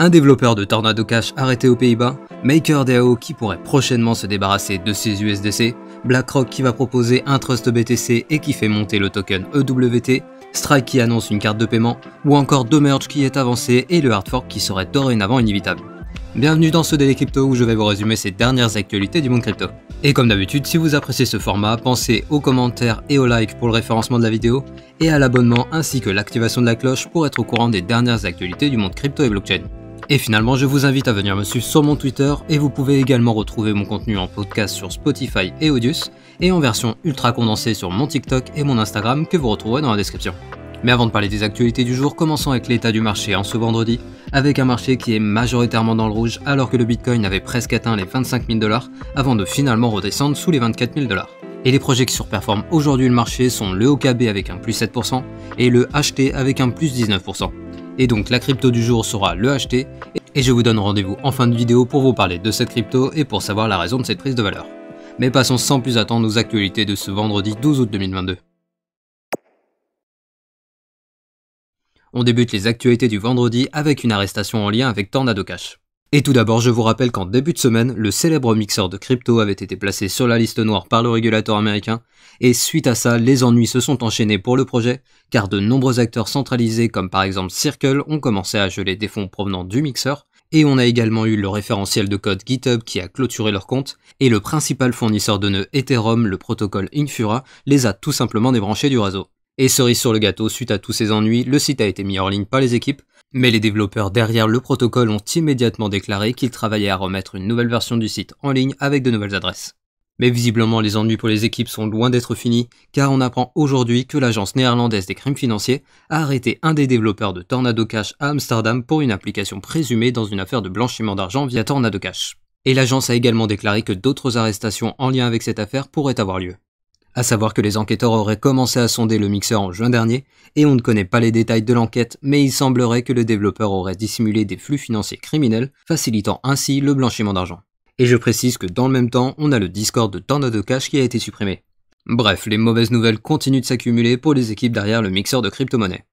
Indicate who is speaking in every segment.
Speaker 1: Un développeur de Tornado Cash arrêté aux Pays-Bas, MakerDAO qui pourrait prochainement se débarrasser de ses USDC, BlackRock qui va proposer un trust BTC et qui fait monter le token EWT, Strike qui annonce une carte de paiement, ou encore Domerge qui est avancé et le hard fork qui serait dorénavant inévitable. Bienvenue dans ce Daily Crypto où je vais vous résumer ces dernières actualités du monde crypto. Et comme d'habitude, si vous appréciez ce format, pensez aux commentaires et aux likes pour le référencement de la vidéo, et à l'abonnement ainsi que l'activation de la cloche pour être au courant des dernières actualités du monde crypto et blockchain. Et finalement, je vous invite à venir me suivre sur mon Twitter et vous pouvez également retrouver mon contenu en podcast sur Spotify et Audius et en version ultra condensée sur mon TikTok et mon Instagram que vous retrouverez dans la description. Mais avant de parler des actualités du jour, commençons avec l'état du marché en ce vendredi, avec un marché qui est majoritairement dans le rouge alors que le Bitcoin avait presque atteint les 25 000 $ avant de finalement redescendre sous les 24 000 $. Et les projets qui surperforment aujourd'hui le marché sont le OKB avec un plus 7% et le HT avec un plus 19%. Et donc la crypto du jour sera le HT et je vous donne rendez-vous en fin de vidéo pour vous parler de cette crypto et pour savoir la raison de cette prise de valeur. Mais passons sans plus attendre aux actualités de ce vendredi 12 août 2022. On débute les actualités du vendredi avec une arrestation en lien avec Tornado Cash. Et tout d'abord, je vous rappelle qu'en début de semaine, le célèbre mixeur de crypto avait été placé sur la liste noire par le régulateur américain, et suite à ça, les ennuis se sont enchaînés pour le projet, car de nombreux acteurs centralisés comme par exemple Circle ont commencé à geler des fonds provenant du mixeur, et on a également eu le référentiel de code GitHub qui a clôturé leur compte, et le principal fournisseur de nœuds Ethereum, le protocole Infura, les a tout simplement débranchés du réseau. Et cerise sur le gâteau, suite à tous ces ennuis, le site a été mis en ligne par les équipes, mais les développeurs derrière le protocole ont immédiatement déclaré qu'ils travaillaient à remettre une nouvelle version du site en ligne avec de nouvelles adresses. Mais visiblement les ennuis pour les équipes sont loin d'être finis, car on apprend aujourd'hui que l'agence néerlandaise des crimes financiers a arrêté un des développeurs de Tornado Cash à Amsterdam pour une application présumée dans une affaire de blanchiment d'argent via Tornado Cash. Et l'agence a également déclaré que d'autres arrestations en lien avec cette affaire pourraient avoir lieu. À savoir que les enquêteurs auraient commencé à sonder le mixeur en juin dernier, et on ne connaît pas les détails de l'enquête, mais il semblerait que le développeur aurait dissimulé des flux financiers criminels, facilitant ainsi le blanchiment d'argent. Et je précise que dans le même temps, on a le Discord de Tornado Cash qui a été supprimé. Bref, les mauvaises nouvelles continuent de s'accumuler pour les équipes derrière le mixeur de crypto-monnaie.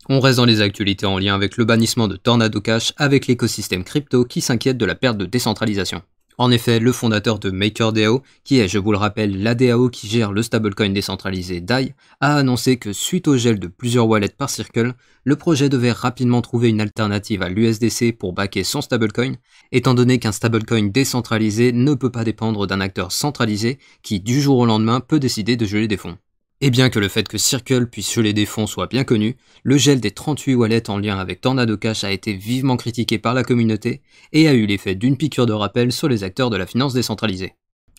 Speaker 1: On reste dans les actualités en lien avec le bannissement de Tornado Cash avec l'écosystème crypto qui s'inquiète de la perte de décentralisation. En effet, le fondateur de MakerDAO, qui est, je vous le rappelle, la DAO qui gère le stablecoin décentralisé DAI, a annoncé que suite au gel de plusieurs wallets par Circle, le projet devait rapidement trouver une alternative à l'USDC pour backer son stablecoin, étant donné qu'un stablecoin décentralisé ne peut pas dépendre d'un acteur centralisé qui, du jour au lendemain, peut décider de geler des fonds. Et bien que le fait que Circle puisse geler des fonds soit bien connu, le gel des 38 wallets en lien avec Tornado Cash a été vivement critiqué par la communauté et a eu l'effet d'une piqûre de rappel sur les acteurs de la finance décentralisée.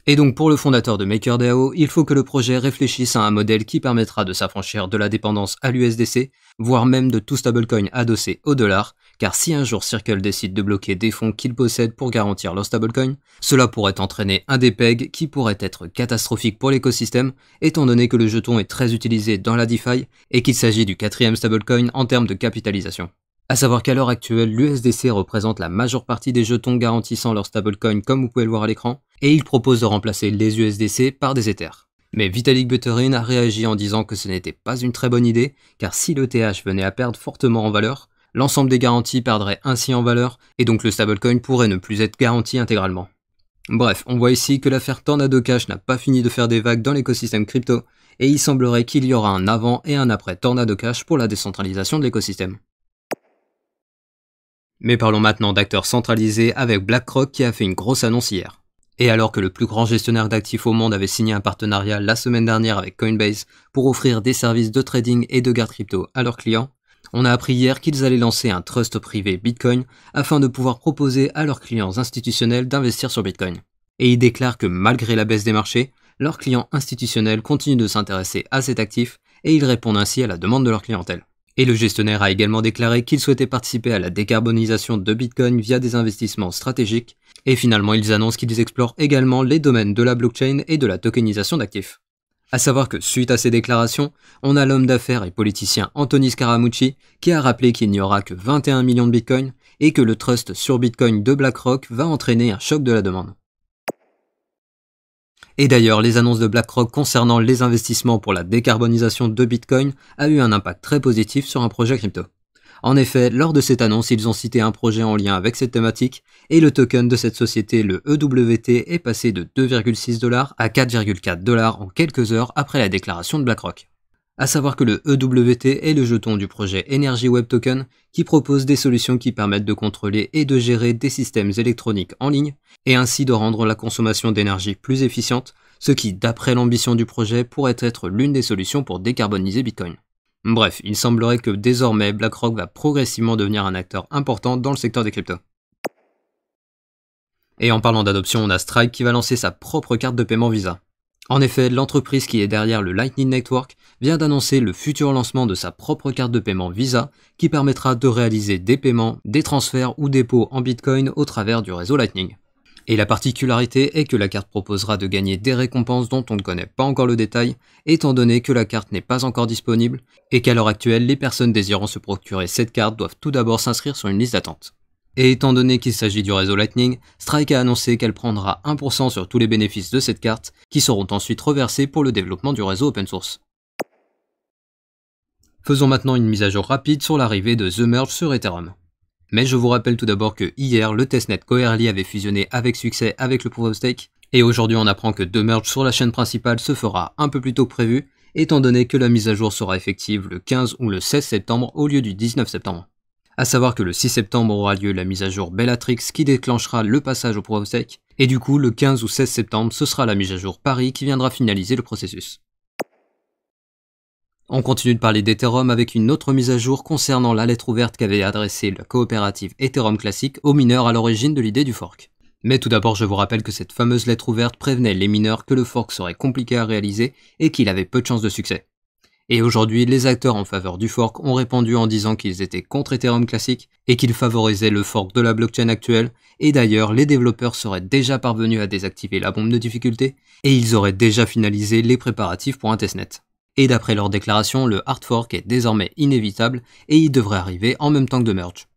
Speaker 1: Et donc pour le fondateur de MakerDAO, il faut que le projet réfléchisse à un modèle qui permettra de s'affranchir de la dépendance à l'USDC, voire même de tout stablecoin adossé au dollar, car si un jour Circle décide de bloquer des fonds qu'ils possèdent pour garantir leur stablecoin, cela pourrait entraîner un dépeg qui pourrait être catastrophique pour l'écosystème, étant donné que le jeton est très utilisé dans la DeFi et qu'il s'agit du 4e stablecoin en termes de capitalisation. A savoir qu'à l'heure actuelle, l'USDC représente la majeure partie des jetons garantissant leur stablecoin comme vous pouvez le voir à l'écran, et il propose de remplacer les USDC par des Ethers. Mais Vitalik Buterin a réagi en disant que ce n'était pas une très bonne idée, car si l'ETH venait à perdre fortement en valeur, l'ensemble des garanties perdrait ainsi en valeur, et donc le stablecoin pourrait ne plus être garanti intégralement. Bref, on voit ici que l'affaire Tornado Cash n'a pas fini de faire des vagues dans l'écosystème crypto, et il semblerait qu'il y aura un avant et un après Tornado Cash pour la décentralisation de l'écosystème. Mais parlons maintenant d'acteurs centralisés avec BlackRock qui a fait une grosse annonce hier. Et alors que le plus grand gestionnaire d'actifs au monde avait signé un partenariat la semaine dernière avec Coinbase pour offrir des services de trading et de garde crypto à leurs clients, on a appris hier qu'ils allaient lancer un trust privé Bitcoin afin de pouvoir proposer à leurs clients institutionnels d'investir sur Bitcoin. Et ils déclarent que malgré la baisse des marchés, leurs clients institutionnels continuent de s'intéresser à cet actif et ils répondent ainsi à la demande de leur clientèle. Et le gestionnaire a également déclaré qu'il souhaitait participer à la décarbonisation de Bitcoin via des investissements stratégiques, et finalement ils annoncent qu'ils explorent également les domaines de la blockchain et de la tokenisation d'actifs. A savoir que suite à ces déclarations, on a l'homme d'affaires et politicien Anthony Scaramucci qui a rappelé qu'il n'y aura que 21 millions de Bitcoin et que le trust sur Bitcoin de BlackRock va entraîner un choc de la demande. Et d'ailleurs, les annonces de BlackRock concernant les investissements pour la décarbonisation de Bitcoin a eu un impact très positif sur un projet crypto. En effet, lors de cette annonce, ils ont cité un projet en lien avec cette thématique, et le token de cette société, le EWT, est passé de 2,6 $ à 4,4 $ en quelques heures après la déclaration de BlackRock. À savoir que le EWT est le jeton du projet Energy Web Token qui propose des solutions qui permettent de contrôler et de gérer des systèmes électroniques en ligne et ainsi de rendre la consommation d'énergie plus efficiente, ce qui, d'après l'ambition du projet, pourrait être l'une des solutions pour décarboniser Bitcoin. Bref, il semblerait que désormais BlackRock va progressivement devenir un acteur important dans le secteur des cryptos. Et en parlant d'adoption, on a Strike qui va lancer sa propre carte de paiement Visa. En effet, l'entreprise qui est derrière le Lightning Network vient d'annoncer le futur lancement de sa propre carte de paiement Visa qui permettra de réaliser des paiements, des transferts ou dépôts en Bitcoin au travers du réseau Lightning. Et la particularité est que la carte proposera de gagner des récompenses dont on ne connaît pas encore le détail, étant donné que la carte n'est pas encore disponible et qu'à l'heure actuelle, les personnes désirant se procurer cette carte doivent tout d'abord s'inscrire sur une liste d'attente. Et étant donné qu'il s'agit du réseau Lightning, Strike a annoncé qu'elle prendra 1% sur tous les bénéfices de cette carte, qui seront ensuite reversés pour le développement du réseau open source. Faisons maintenant une mise à jour rapide sur l'arrivée de The Merge sur Ethereum. Mais je vous rappelle tout d'abord que hier, le testnet Coerly avait fusionné avec succès avec le Proof of Stake, et aujourd'hui on apprend que The Merge sur la chaîne principale se fera un peu plus tôt que prévu, étant donné que la mise à jour sera effective le 15 ou le 16 septembre au lieu du 19 septembre. A savoir que le 6 septembre aura lieu la mise à jour Bellatrix qui déclenchera le passage au Proof of Stake, et du coup le 15 ou 16 septembre ce sera la mise à jour Paris qui viendra finaliser le processus. On continue de parler d'Ethereum avec une autre mise à jour concernant la lettre ouverte qu'avait adressée la coopérative Ethereum Classic aux mineurs à l'origine de l'idée du fork. Mais tout d'abord je vous rappelle que cette fameuse lettre ouverte prévenait les mineurs que le fork serait compliqué à réaliser et qu'il avait peu de chances de succès. Et aujourd'hui, les acteurs en faveur du fork ont répondu en disant qu'ils étaient contre Ethereum Classic et qu'ils favorisaient le fork de la blockchain actuelle, et d'ailleurs les développeurs seraient déjà parvenus à désactiver la bombe de difficulté et ils auraient déjà finalisé les préparatifs pour un testnet. Et d'après leur déclaration, le hard fork est désormais inévitable et il devrait arriver en même temps que The Merge.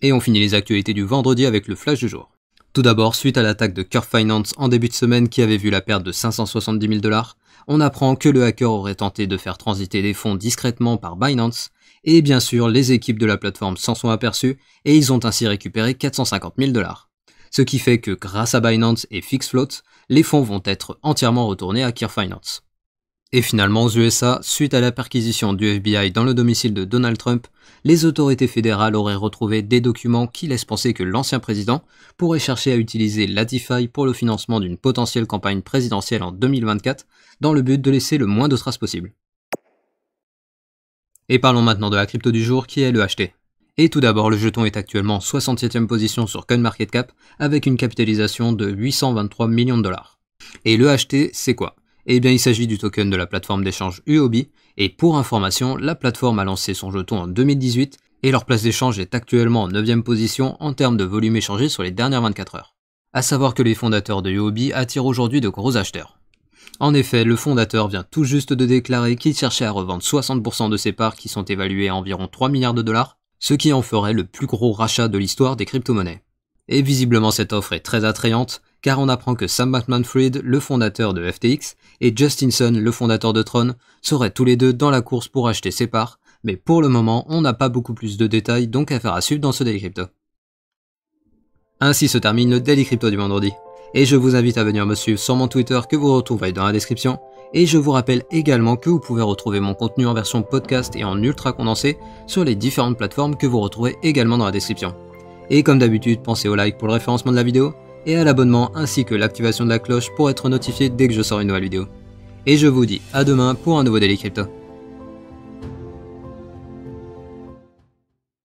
Speaker 1: Et on finit les actualités du vendredi avec le flash du jour. Tout d'abord, suite à l'attaque de Curve Finance en début de semaine qui avait vu la perte de 570 000 $, on apprend que le hacker aurait tenté de faire transiter des fonds discrètement par Binance, et bien sûr les équipes de la plateforme s'en sont aperçues et ils ont ainsi récupéré 450 000 $. Ce qui fait que grâce à Binance et FixFloat, les fonds vont être entièrement retournés à Curve Finance. Et finalement aux USA, suite à la perquisition du FBI dans le domicile de Donald Trump, les autorités fédérales auraient retrouvé des documents qui laissent penser que l'ancien président pourrait chercher à utiliser la DeFi pour le financement d'une potentielle campagne présidentielle en 2024 dans le but de laisser le moins de traces possible. Et parlons maintenant de la crypto du jour qui est le HT. Et tout d'abord, le jeton est actuellement en 67e position sur CoinMarketCap avec une capitalisation de 823 millions de $. Et le HT, c'est quoi ? Eh bien, il s'agit du token de la plateforme d'échange Huobi, et pour information, la plateforme a lancé son jeton en 2018, et leur place d'échange est actuellement en 9e position en termes de volume échangé sur les dernières 24 heures. A savoir que les fondateurs de Huobi attirent aujourd'hui de gros acheteurs. En effet, le fondateur vient tout juste de déclarer qu'il cherchait à revendre 60% de ses parts qui sont évaluées à environ 3 milliards de $, ce qui en ferait le plus gros rachat de l'histoire des crypto-monnaies. Et visiblement cette offre est très attrayante, car on apprend que Sam Bankman-Fried, le fondateur de FTX, et Justin Sun, le fondateur de Tron, seraient tous les deux dans la course pour acheter ses parts, mais pour le moment, on n'a pas beaucoup plus de détails, donc affaire à suivre dans ce Daily Crypto. Ainsi se termine le Daily Crypto du vendredi, et je vous invite à venir me suivre sur mon Twitter que vous retrouverez dans la description, et je vous rappelle également que vous pouvez retrouver mon contenu en version podcast et en ultra condensé sur les différentes plateformes que vous retrouvez également dans la description. Et comme d'habitude, pensez au like pour le référencement de la vidéo, et à l'abonnement ainsi que l'activation de la cloche pour être notifié dès que je sors une nouvelle vidéo. Et je vous dis à demain pour un nouveau Daily Crypto.